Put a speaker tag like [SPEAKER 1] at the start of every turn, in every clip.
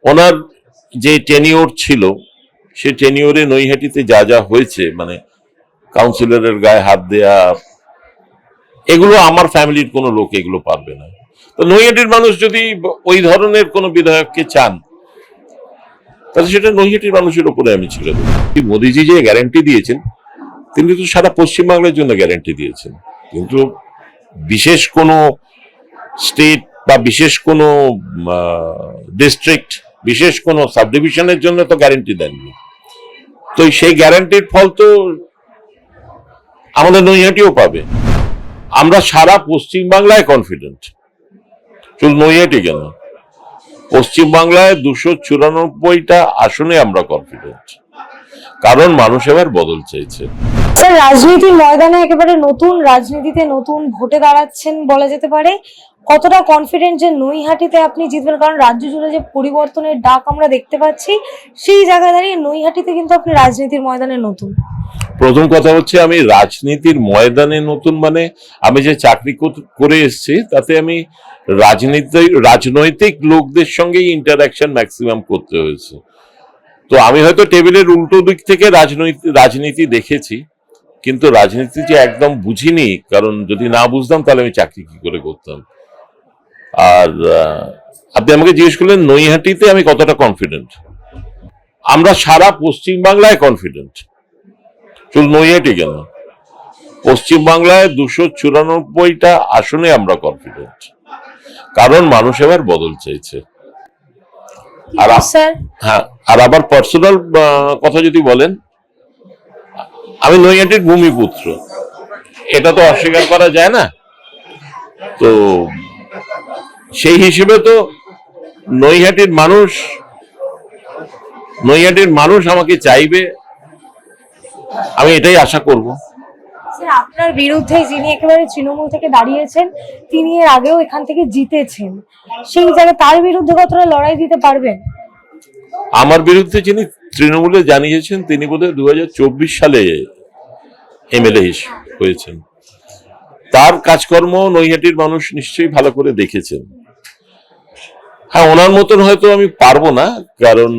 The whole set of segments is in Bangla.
[SPEAKER 1] ওনার যে টেনিওর ছিল সে টেনিওরে নৈহাটিতে যা যা হয়েছে, মানে কাউন্সিলরের গায়ে হাত দেয়া, এগুলো আমার ফ্যামিলির কোনো লোক এগুলো পারবে না। তো নৈহাটির মানুষ যদি ওই ধরনের কোনো বিধায়ককে চান, তাহলে সেটা নৈহাটির মানুষের উপরে আমি ছেড়ে দেবো। মোদীজি যে গ্যারান্টি দিয়েছেন, তিনি তো সারা পশ্চিমবাংলার জন্য গ্যারান্টি দিয়েছেন, কিন্তু বিশেষ কোনো স্টেট বা বিশেষ কোনো ডিস্ট্রিক্ট, বিশেষ কোনো সাব ডিভিশনের জন্য তো গ্যারান্টি দেননি। তো সেই গ্যারান্টির ফল তো আমাদের নৈহাটিও পাবে। আমরা সারা পশ্চিমবাংলায় কনফিডেন্ট, শুধু নৈহাটি কেন, পশ্চিমবাংলায় 294টা আসনে আমরা কনফিডেন্ট, কারণ মানুষ এবার বদল চাইছে।
[SPEAKER 2] স্যার, রাজনীতির ময়দানে একেবারে নতুন রাজনীতিতে নতুন ভোটে দাঁড়াচ্ছেন বলা যেতে পারে। কতটা কনফিডেন্ট যে নৈহাটিতে আপনি জিতবেন? কারণ রাজ্য জুড়ে যে পরিবর্তনের ডাক আমরা দেখতে পাচ্ছি, সেই জায়গায় দাঁড়িয়ে নৈহাটিতে কিন্তু আপনি রাজনীতির ময়দানে নতুন।
[SPEAKER 1] প্রথম কথা হচ্ছে, আমি রাজনীতির ময়দানে নতুন মানে আমি যে চাকরি করে এসেছি তাতে আমি রাজনৈতিক লোকদের সঙ্গেই ইন্টারাকশন ম্যাক্সিমাম করতে হয়েছে। তো আমি হয়তো টেবিলের উল্টো দিক থেকে রাজনীতি দেখেছি, কিন্তু রাজনীতি যে একদম বুঝিনি, কারণ যদি না বুঝতাম তাহলে আমি চাকরি কি করে করতাম। আর আপনি আমাকে জিজ্ঞেস করলেন নৈহাটিতে আমি কতটা কনফিডেন্ট। আমরা সারা পশ্চিমবাংলায় কনফিডেন্ট, শুধু নৈহাটি কেন, পশ্চিমবাংলায় 294টা আসনে আমরা কনফিডেন্ট, কারণ মানুষ এবার বদল চাইছে। আর হ্যাঁ, আর আবার পার্সোনাল কথা যদি বলেন, আমি নৈহাটির ভূমিপুত্র, এটা তো অস্বীকার করা যায় না। তো সেই হিসেবে তো নৈহাটির মানুষ আমাকে চাইবে, আমি এটাই আশা করব।
[SPEAKER 2] আপনার বিরুদ্ধে যিনি একেবারে তৃণমূল থেকে দাঁড়িয়েছেন, তিনি এর আগেও এখান থেকে জিতেছেন, সেই জায়গায় তার বিরুদ্ধে কতটা লড়াই দিতে পারবেন?
[SPEAKER 1] আমার বিরুদ্ধে যিনি তৃণমূলে জানিয়েছেন, তিনি বোধহয় 2024 সালে এমএলএ হয়েছেন। তার কাজকর্ম নৈহাটির মানুষ নিশ্চয়ই ভালো করে দেখেছেন। হ্যাঁ, ওনার মতন হয়তো আমি পারবো না, কারণ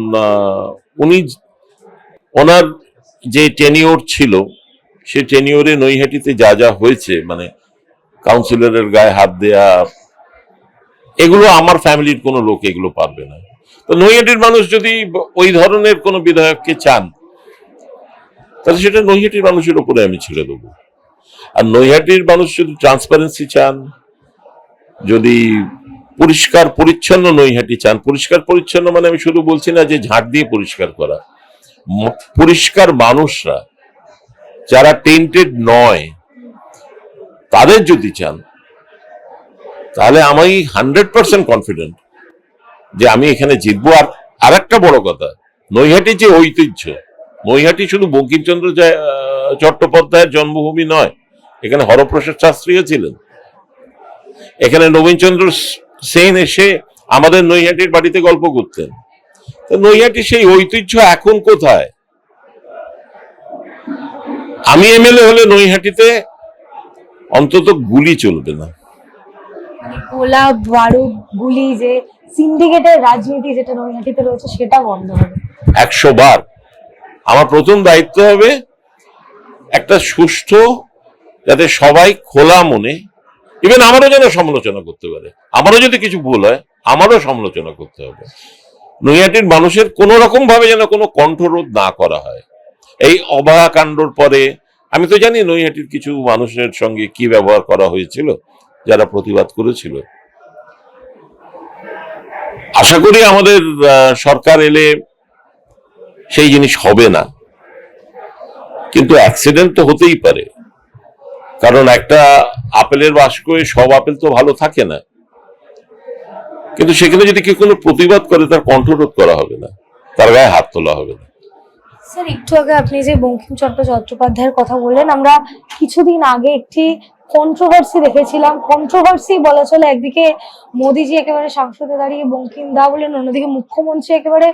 [SPEAKER 1] ওনার যে টেনিওর ছিল সে টেনিওরে নৈহাটিতে যা যা হয়েছে, মানে কাউন্সিলরের গায়ে হাত দেয়া, এগুলো আমার ফ্যামিলির কোনো লোক এগুলো পারবে না। তো নৈহাটির মানুষ যদি ওই ধরনের কোনো বিধায়ককে চান, তাহলে সেটা নৈহাটির মানুষের উপরে আমি ছেড়ে দেবো। আর নৈহাটির মানুষ যদি ট্রান্সপারেন্সি চান, যদি পরিষ্কার পরিচ্ছন্ন নৈহাটি চান, পরিষ্কার পরিচ্ছন্ন মানে আমি শুধু বলছি না যে ঝাঁট দিয়ে পরিষ্কার করা, পরিষ্কার মানুষরা যারা টেন্টেড নয়, তাদের যদি চান, তাহলে আমি 100% কনফিডেন্ট যে আমি এখানে জিতবো। আর একটা বড় কথা, নৈহাটি যে ঐতিহ্য, নৈহাটি শুধু বঙ্কিমচন্দ্র চট্টোপাধ্যায়ের জন্মভূমি নয়, এখানে হরপ্রসাদ শাস্ত্রীও ছিলেন, এখানে নবীনচন্দ্র সেন এসে আমাদের নৈহাটির বাড়িতে গল্প করতেন। তো নৈহাটি সেই ঐতিহ্য এখন কোথায়? আমি এমএলএ হলে নৈহাটিতে অন্তত গুলি চলবে না,
[SPEAKER 2] গোলা বারুদ গুলি, যে সিন্ডিকেটের রাজনীতি যেটা নৈহাটিতে রয়েছে, সেটা বন্ধ হবে
[SPEAKER 1] 100 বার। আমার প্রথম দায়িত্ব হবে একটা সুষ্ঠু, যাতে সবাই খোলা মনে, ইভেন আমারও যেন সমালোচনা করতে পারে, আমারও যদি কিছু ভুল হয় আমারও সমালোচনা করতে হবে। নৈহাটির মানুষের কোন রকম ভাবে যেন কোনো কণ্ঠরোধ না করা হয়। এই অভয়াকাণ্ডর পরে আমি তো জানি নৈহাটির কিছু মানুষের সঙ্গে কি ব্যবহার করা হয়েছিল, যারা প্রতিবাদ করেছিল। আশা করি আমাদের সরকার এলে সেই জিনিস হবে না, কিন্তু অ্যাক্সিডেন্ট তো হতেই পারে, কারণ একটা আপেলের বাস্কয়ে সব আপেল তো ভালো থাকে না। কিন্তু সেখানে যদি কেউ কোনো প্রতিবাদ করে, তার কণ্ঠরোধ করা হবে না, তার গায়ে হাত তোলা হবে না।
[SPEAKER 2] স্যার, একটু আগে আপনি যে বঙ্কিমচন্দ্র চট্টোপাধ্যায়ের কথা বললেন, আমরা কিছুদিন আগে একটি কন্ট্রোভার্সি দেখেছিলাম। কন্ট্রোভার্সি বলা চলে, একদিকে মোদিজি একেবারে সংসদে দাঁড়িয়ে বঙ্কিম দা বলেন, অন্যদিকে মুখ্যমন্ত্রী একেবারে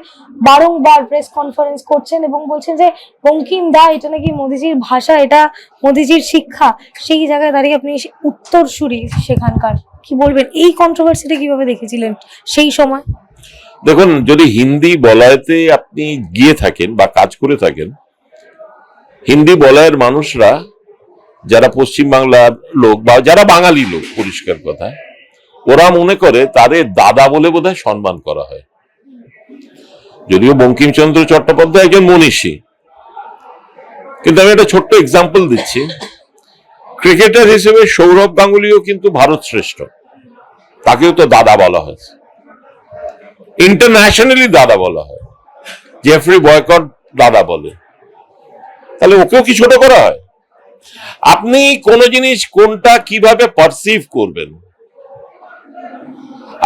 [SPEAKER 2] বারংবার প্রেস কনফারেন্স করছেন এবং বলছেন যে বঙ্কিম দা এটা নাকি মোদিজির ভাষা, এটা মোদিজির শিক্ষা। সেই জায়গায় দাঁড়িয়ে আপনি উত্তরসূরি সেখানকার, কি বলবেন এই কন্ট্রোভার্সিটা কিভাবে দেখেছিলেন সেই সময়?
[SPEAKER 1] দেখুন, যদি হিন্দি বলয়তে আপনি গিয়ে থাকেন বা কাজ করে থাকেন, হিন্দি বলয়ের মানুষরা যারা পশ্চিমবাংলার লোক বা যারা বাঙালি লোক, পরিষ্কার কথা, ওরা মনে করে তাদের দাদা বলে বোধহয় সম্মান করা হয়। যদিও বঙ্কিমচন্দ্র চট্টোপাধ্যায় একজন মনীষী, কিন্তু আমি একটা ছোট্ট এক্সাম্পল দিচ্ছি। ক্রিকেটার হিসেবে সৌরভ গাঙ্গুলিও কিন্তু ভারত শ্রেষ্ঠ, তাকেও তো দাদা বলা হয়েছে, ইন্টারন্যাশনালি দাদা বলা হয়। জেফ্রি বয়কট দাদা বলে, তাহলে ওকেও কি ছোট করা হয়? আপনি কোন জিনিস কোনটা কিভাবে পারসিভ করবেন।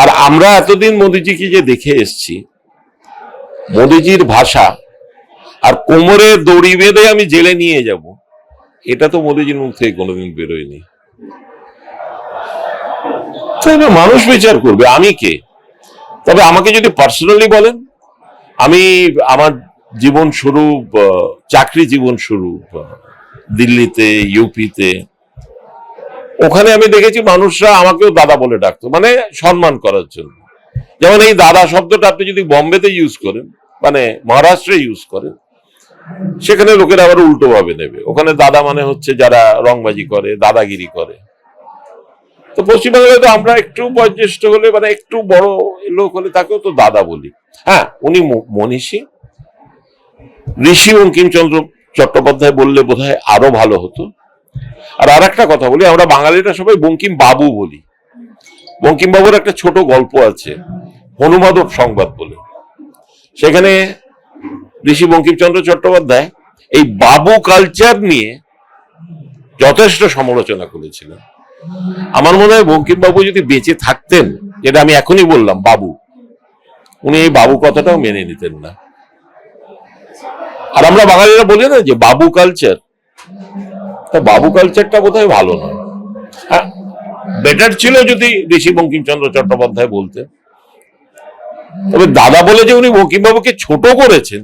[SPEAKER 1] আর আমরা এতদিন মোদিজিকে যে দেখে এসছি, মোদিজির ভাষা আর কোমরে দড়ি বেঁধে আমি জেলে নিয়ে যাব, এটা তো মোদিজির মুখ থেকে কোনোদিন বেরোয়নি। মানুষ বিচার করবে আমি কে। তবে আমাকে যদি পার্সোনালি বলেন, আমি আমার জীবন শুরু, চাকরি জীবন শুরু দিল্লিতে, ইউপিতে, ওখানে আমি দেখেছি মানুষরা আমাকেও দাদা বলে ডাকতো, মানে সম্মান করার জন্য। যেমন এই দাদা শব্দটা আপনি যদি বোম্বেতে ইউজ করেন, মানে মহারাষ্ট্রে ইউজ করেন, সেখানে লোকেরা আবার উল্টো ভাবে নেবে। ওখানে দাদা মানে হচ্ছে যারা রংবাজি করে, দাদাগিরি করে। তো পশ্চিমবাংলায় তো আমরা একটু বয়োজ্যেষ্ঠ হলে, মানে একটু বড় লোক হলে, তাকেও তো দাদা বলি। হ্যাঁ, উনি মনীষী, ঋষি বঙ্কিমচন্দ্র চট্টোপাধ্যায় বললে বোধহয় আরো ভালো হতো। আর একটা কথা বলি, আমরা বাঙালিরা সবাই বঙ্কিম বাবু বলি। বঙ্কিম বাবুর একটা ছোট গল্প আছে, হনুমাধব সংবাদ বলে। সেখানে ঋষি বঙ্কিমচন্দ্র চট্টোপাধ্যায় এই বাবু কালচার নিয়ে যথেষ্ট সমালোচনা করেছিলেন। আমার মনে হয় বঙ্কিম বাবু যদি বেঁচে থাকতেন, যেটা আমি এখনই বললাম বাবু, উনি এই বাবু কথাটাও মেনে নিতেন না। আর আমরা বাঙালিরা বলি না যে বাবু কালচার, তা বাবু কালচারটা বোধহয় ভালো নয়। হ্যাঁ, বেটার ছিল যদি ঋষি বঙ্কিমচন্দ্র চট্টোপাধ্যায় বলতেন। তবে দাদা বলে যে উনি বঙ্কিমবাবুকে ছোট করেছেন,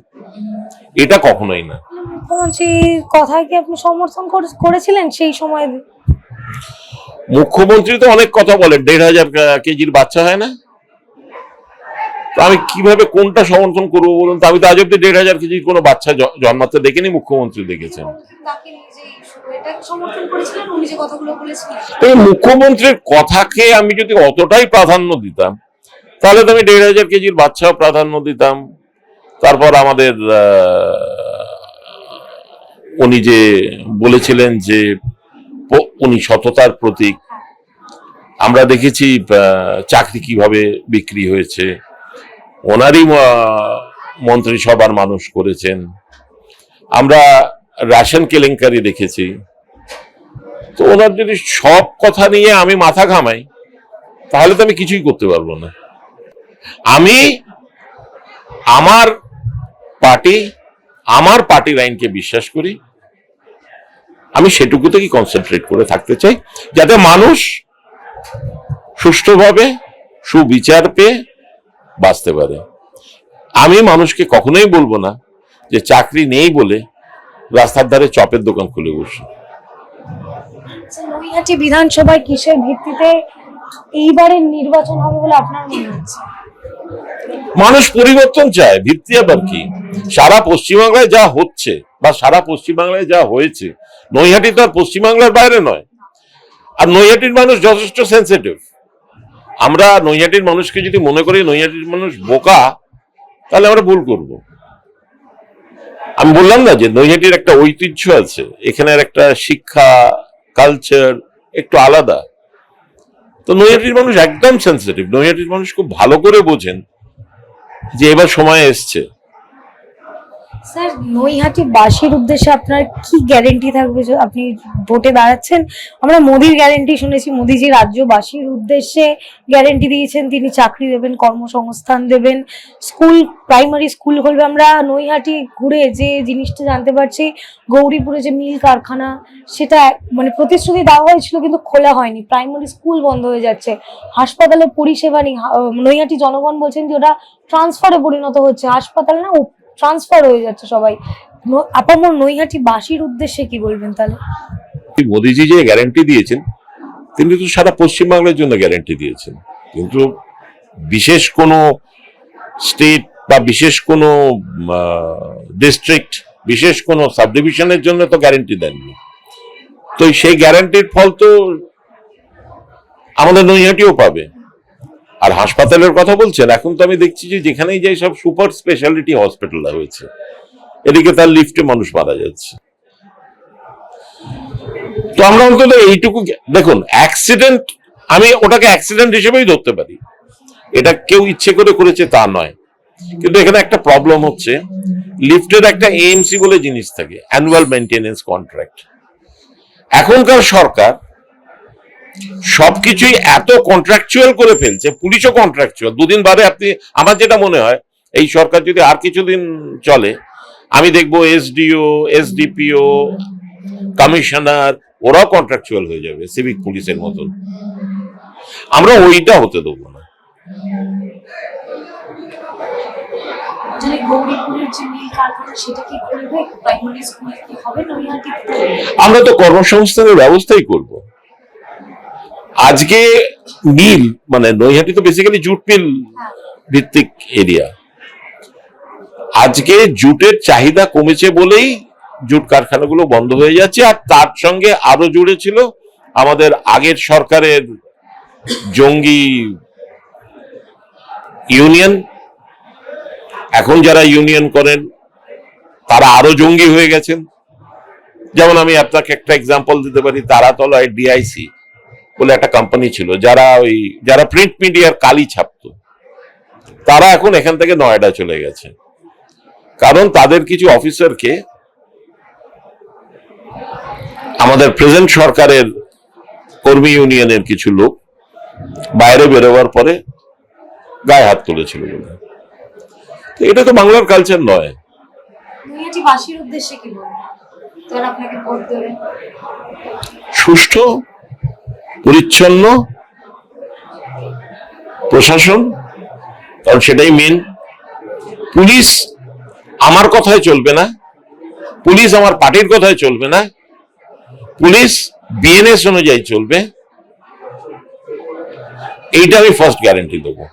[SPEAKER 1] এটা কখনোই না।
[SPEAKER 2] মুখ্যমন্ত্রীর কথায় কি আপনি সমর্থন করেছিলেন সেই সময়?
[SPEAKER 1] মুখ্যমন্ত্রী তো অনেক কথা বলেন, 1,500 কেজির বাচ্চা হয় না, তো আমি কিভাবে কোনটা সমর্থন করবো বলুন তো? আমি তো আজ অব্দি 1,500 কেজির কোনো বাচ্চা জন্মাতে দেখিনি, মুখ্যমন্ত্রী দেখেছেন। তবে মুখ্যমন্ত্রীর কথাকে আমি যদি অতটাই প্রাধান্য দিতাম, তাহলে তো আমি 1,500 কেজির বাচ্চাও প্রাধান্য দিতাম। তারপর আমাদের উনি যে বলেছিলেন যে উনি সততার প্রতীক, আমরা দেখেছি চাকরি কিভাবে বিক্রি হয়েছে, ওনারই মন্ত্রিসভার মানুষ করেছেন। আমরা রেশন কেলেঙ্কারি দেখেছি। তো ওনার যদি সব কথা নিয়ে আমি মাথা ঘামাই, তাহলে তো আমি কিছুই করতে পারবো না। আমি আমার পার্টি লাইনকে বিশ্বাস করি, আমি সেটুকুতেই কনসেন্ট্রেট করে থাকতে চাই, যাতে মানুষ সুষ্ঠুভাবে সুবিচার পেয়ে বাঁচতে পারে। আমি মানুষকে কখনোই বলবো না যে চাকরি নেই বলে রাস্তার ধারে চপের দোকান খুলে বসে।
[SPEAKER 2] নৈহাটি বিধানসভায় কিসের ভিত্তিতে এইবারের নির্বাচন হবে বলে আপনার মনে হচ্ছে?
[SPEAKER 1] মানুষ পরিবর্তন চায়, ভিত্তি আবার কি? সারা পশ্চিমবাংলায় যা হচ্ছে বা সারা পশ্চিমবাংলায় যা হয়েছে, নৈহাটি তো আর পশ্চিমবাংলার বাইরে নয়। আর নৈহাটির মানুষ যথেষ্ট সেন্সিটিভ। আমরা নৈহাটির মানুষকে যদি মনে করি নৈহাটির মানুষ বোকা, তাহলে আমরা ভুল করব। আমি বললাম না যে নৈহাটির একটা ঐতিহ্য আছে, এখানের একটা শিক্ষা কালচার একটু আলাদা। তো নৈহাটির মানুষ একদম সেন্সিটিভ। নৈহাটির মানুষ খুব ভালো করে বোঝেন যে এবার সময় এসছে।
[SPEAKER 2] স্যার, নৈহাটি বাসীর উদ্দেশ্যে আপনার কি গ্যারেন্টি থাকবে যে আপনি ভোটে দাঁড়াচ্ছেন? আমরা মোদির গ্যারেন্টি শুনেছি, মোদিজি রাজ্যবাসীর উদ্দেশ্যে গ্যারেন্টি দিয়েছেন, তিনি চাকরি দেবেন, কর্মসংস্থান দেবেন, স্কুল, প্রাইমারি স্কুল খুলবে। আমরা নৈহাটি ঘুরে যে জিনিসটা জানতে পারছি, গৌরীপুরে যে মিল কারখানা, সেটা মানে প্রতিশ্রুতি দেওয়া হয়েছিল কিন্তু খোলা হয়নি, প্রাইমারি স্কুল বন্ধ হয়ে যাচ্ছে, হাসপাতালে পরিষেবা নেই। নৈহাটি জনগণ বলছেন যে ওটা ট্রান্সফারে পরিণত হচ্ছে, হাসপাতাল না ট্রান্সফার হয়ে যাচ্ছে সবাই। আপামর নৈহাটি বাসীর উদ্দেশ্যে কি বলবেন তাহলে?
[SPEAKER 1] মোদিজি যে গ্যারান্টি দিয়েছেন, তিনি তো সারা পশ্চিমবাংলার জন্য গ্যারান্টি দিয়েছেন, কিন্তু বিশেষ কোনো স্টেট বা বিশেষ কোনো ডিস্ট্রিক্ট, বিশেষ কোনো সাব ডিভিশনের জন্য তো গ্যারান্টি দেননি। তো সেই গ্যারান্টির ফল তো আমাদের নৈহাটিও পাবে। আর হাসপাতালের কথা বলছেন, এখন তো আমি দেখছি যে যেখানেই যাই সব সুপার স্পেশালিটি হসপিটাল হয়েছে, এদিকে তার লিফটে মানুষ মারা যাচ্ছে। তো আমরা অন্তত এইটুকু দেখুন, অ্যাক্সিডেন্ট আমি ওটাকে অ্যাক্সিডেন্ট হিসেবেই ধরতে পারি, এটা কেউ ইচ্ছে করে করেছে তা নয়। কিন্তু এখানে একটা প্রবলেম হচ্ছে, লিফটের একটা এএমসি বলে জিনিস থাকে, অ্যানুয়াল মেইনটেনেন্স কন্ট্রাক্ট। এখনকার সরকার সবকিছুই এত কন্ট্রাকচুয়াল করে ফেলছে, পুলিশও কন্ট্রাকচুয়াল। দুদিন বাদে আপনি, আমার যেটা মনে হয় এই সরকার যদি আর কিছুদিন চলে, আমি দেখবো এসডিও, এসডিপিও, কমিশনার ওরাও কন্ট্রাকচুয়াল হয়ে যাবে সিভিক পুলিশের মতন। আমরা ওইটা হতে দেবো না। আমরা তো কর্মসংস্থানের ব্যবস্থাই করব। আজকে মিল মানে নৈহাটি তো বেসিক্যালি জুট মিল ভিত্তিক এরিয়া। আজকে জুটের চাহিদা কমেছে বলেই জুট কারখানাগুলো বন্ধ হয়ে যাচ্ছে। আর তার সঙ্গে আরো জুড়ে ছিল আমাদের আগের সরকারের জঙ্গি ইউনিয়ন। এখন যারা ইউনিয়ন করেন তারা আরো জঙ্গি হয়ে গেছেন। যেমন আমি আপনাকে একটা এক্সাম্পল দিতে পারি, তারাতলায় ডিআইসি বলে একটা কোম্পানি ছিল, যারা প্রিন্ট মিডিয়ার কালি ছাপতো, তারা এখন এখান থেকে নয়ডা চলে গেছে। কারণ তাদের কিছু অফিসারকে আমাদের প্রেজেন্ট সরকারের কর্মী ইউনিয়নের কিছু লোক বাইরে বেরোবার পরে গায়ে হাত তুলেছিল বলে। এটা তো বাংলার কালচার নয়। সুষ্ঠু পরিচ্ছন্ন প্রশাসন, কারণ সেটাই মেন। পুলিশ আমার কথায় চলবে না, পুলিশ আমার পার্টির কথায় চলবে না, পুলিশ বিএনএস অনুযায়ী চলবে। এইটা আমি ফার্স্ট গ্যারান্টি দেবো।